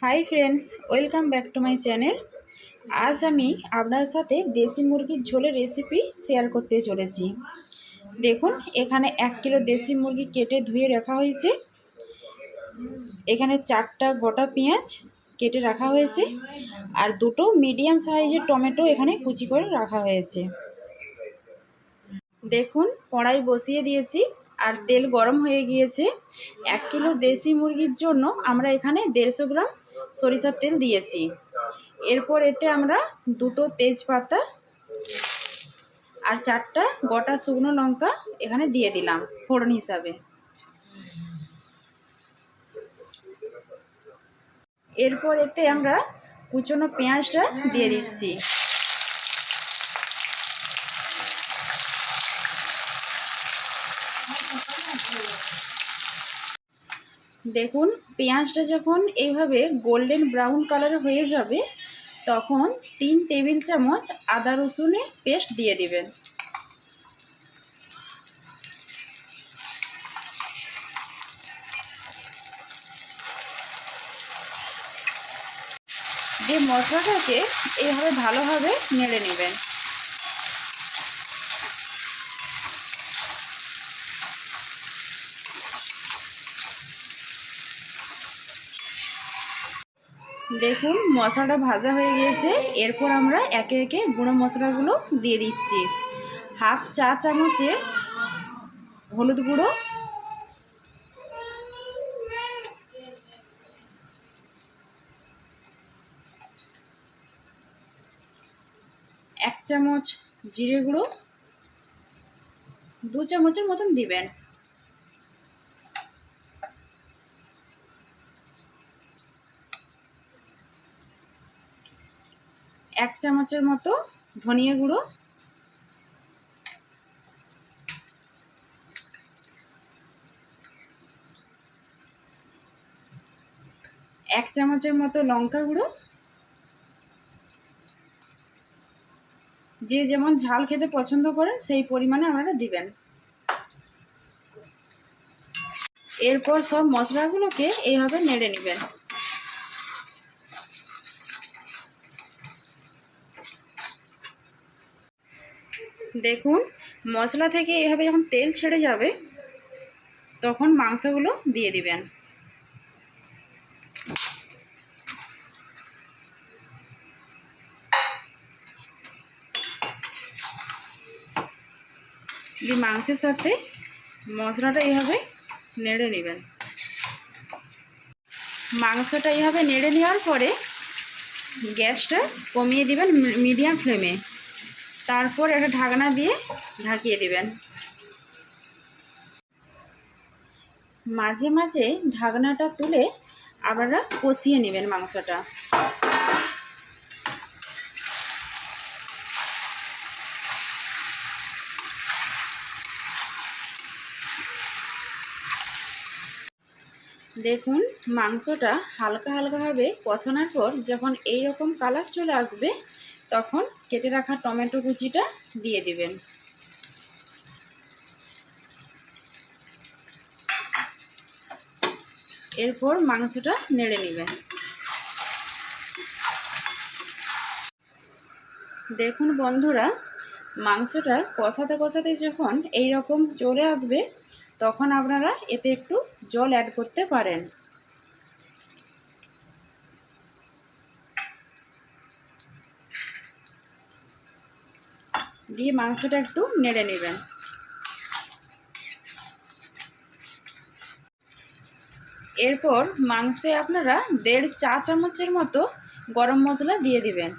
Hi friends, welcome back to my channel. আজ আমি আপনার সাথে দেশি মুরগির ঝোলের রেসিপি শেয়ার করতে চলেছি। দেখুন, এখানে 1 কিলো দেশি মুরগি কেটে ধুয়ে রাখা হয়েছে। এখানে 4টা গোটা পেঁয়াজ কেটে রাখা হয়েছে আর 2টো মিডিয়াম সাইজের টমেটো এখানে কুচি করে রাখা হয়েছে। দেখুন, কড়াই বসিয়ে দিয়েছি আর তেল গরম হয়ে গিয়েছে। 1 কিলো দেশি মুরগির জন্য আমরা এখানে 150 গ্রাম সরিষার তেল দিয়েছি। এরপর এতে আমরা 2টো তেজপাতা আর 4টা গোটা শুকনো লঙ্কা এখানে দিয়ে দিলাম ফোড়ন হিসাবে। এরপর এতে আমরা কুচনো পেঁয়াজটা দিয়ে দিচ্ছি। দেখুন, পেঁয়াজটা যখন এইভাবে গোল্ডেন ব্রাউন কালার হয়ে যাবে তখন 3 টেবিল চামচ আদা রসুনের পেস্ট দিয়ে দিবেন। যে মশলাটাকে এইভাবে ভালোভাবে নেড়ে নেবেন। দেখুন, মশলাটা ভাজা হয়ে গিয়েছে। এরপর আমরা একে একে গুঁড়ো মশলাগুলো দিয়ে দিচ্ছি। হাফ চা চামচের হলুদ গুঁড়ো, এক চামচ জিরে গুঁড়ো, 2 চামচের মতন দিবেন। এক চামচের মতো ধনিয়া গুঁড়ো, এক চামচের মতো লঙ্কা গুঁড়ো। যে যেমন ঝাল খেতে পছন্দ করেন সেই পরিমাণে আপনারা দিবেন। এরপর সব মশলাগুলোকে এইভাবে নেড়ে নেবেন। দেখুন, মশলা থেকে এইভাবে যখন তেল ছেড়ে যাবে তখন মাংসগুলো দিয়ে দিবেন। দিয়ে মাংসের সাথে মশলাটা এইভাবে নেড়ে নেবেন। মাংসটা এইভাবে নেড়ে নেওয়ার পরে গ্যাসটা কমিয়ে দিবেন মিডিয়াম ফ্লেমে। তারপর একটা ঢাকনা দিয়ে ঢাকিয়ে দিবেন। মাঝে মাঝে ঢাকনাটা তুলে আপনারা কষিয়ে নেবেন মাংসটা। দেখুন, মাংসটা হালকা হালকাভাবে কষানোর পর যখন এই রকম কালার চলে আসবে তখন কেটে রাখা টমেটো কুচিটা দিয়ে দিবেন। এরপর মাংসটা নেড়ে নেবেন। দেখুন বন্ধুরা, মাংসটা কষাতে কষাতে যখন এই রকম চলে আসবে তখন আপনারা এতে একটু জল অ্যাড করতে পারেন। দিয়ে মাংসটা একটু নেড়ে নেবেন। এরপর মাংসে আপনারা 1.5 চা চামচের মতো গরম মশলা দিয়ে দিবেন।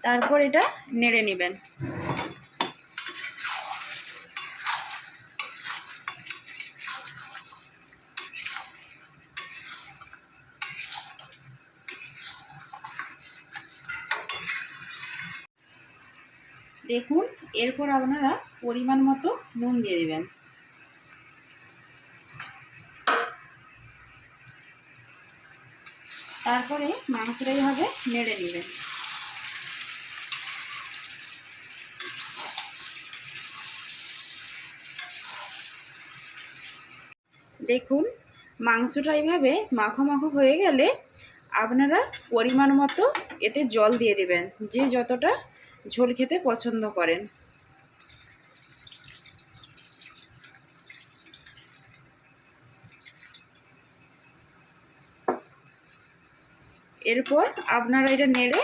তারপর এটা নেড়ে নেবেন। দেখুন, এরপর আপনারা পরিমাণ মতো নুন দিয়ে দিবেন। তারপরে মাংসটা এইভাবে নেড়ে নেবেন। দেখুন মাংসটা এইভাবে মাখো মাখো হয়ে গেলে আপনারা পরিমাণ মতো এতে জল দিয়ে দেবেন, যে যতটা ঝোল খেতে পছন্দ করেন। এরপর আপনারা এটা নেড়ে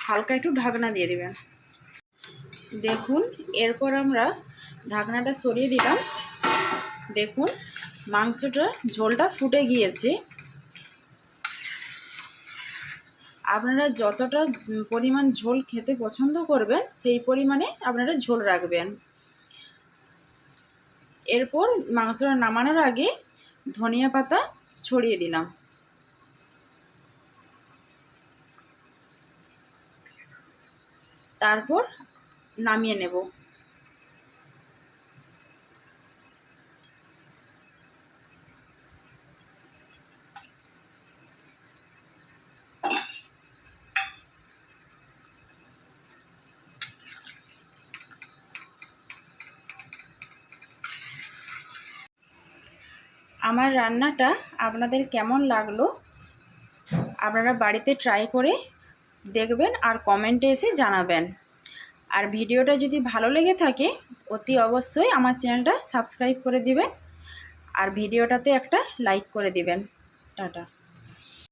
হালকা একটু ঢাকনা দিয়ে দেবেন। দেখুন এরপর আমরা ঢাকনাটা সরিয়ে দিলাম। দেখুন মাংসটা ঝোলটা ফুটে গিয়েছে। আপনারা যতটা পরিমাণ ঝোল খেতে পছন্দ করবেন সেই পরিমাণে আপনারা ঝোল রাখবেন। এরপর মাংসটা নামানোর আগে ধনিয়া পাতা ছড়িয়ে দিলাম। তারপর নামিয়ে নেব। আমার রান্নাটা আপনাদের কেমন লাগলো আপনারা বাড়িতে ট্রাই করে দেখবেন আর কমেন্টে এসে জানাবেন। আর ভিডিওটা যদি ভালো লেগে থাকে অতি অবশ্যই আমার চ্যানেলটা সাবস্ক্রাইব করে দিবেন আর ভিডিওটাতে একটা লাইক করে দিবেন। টাটা।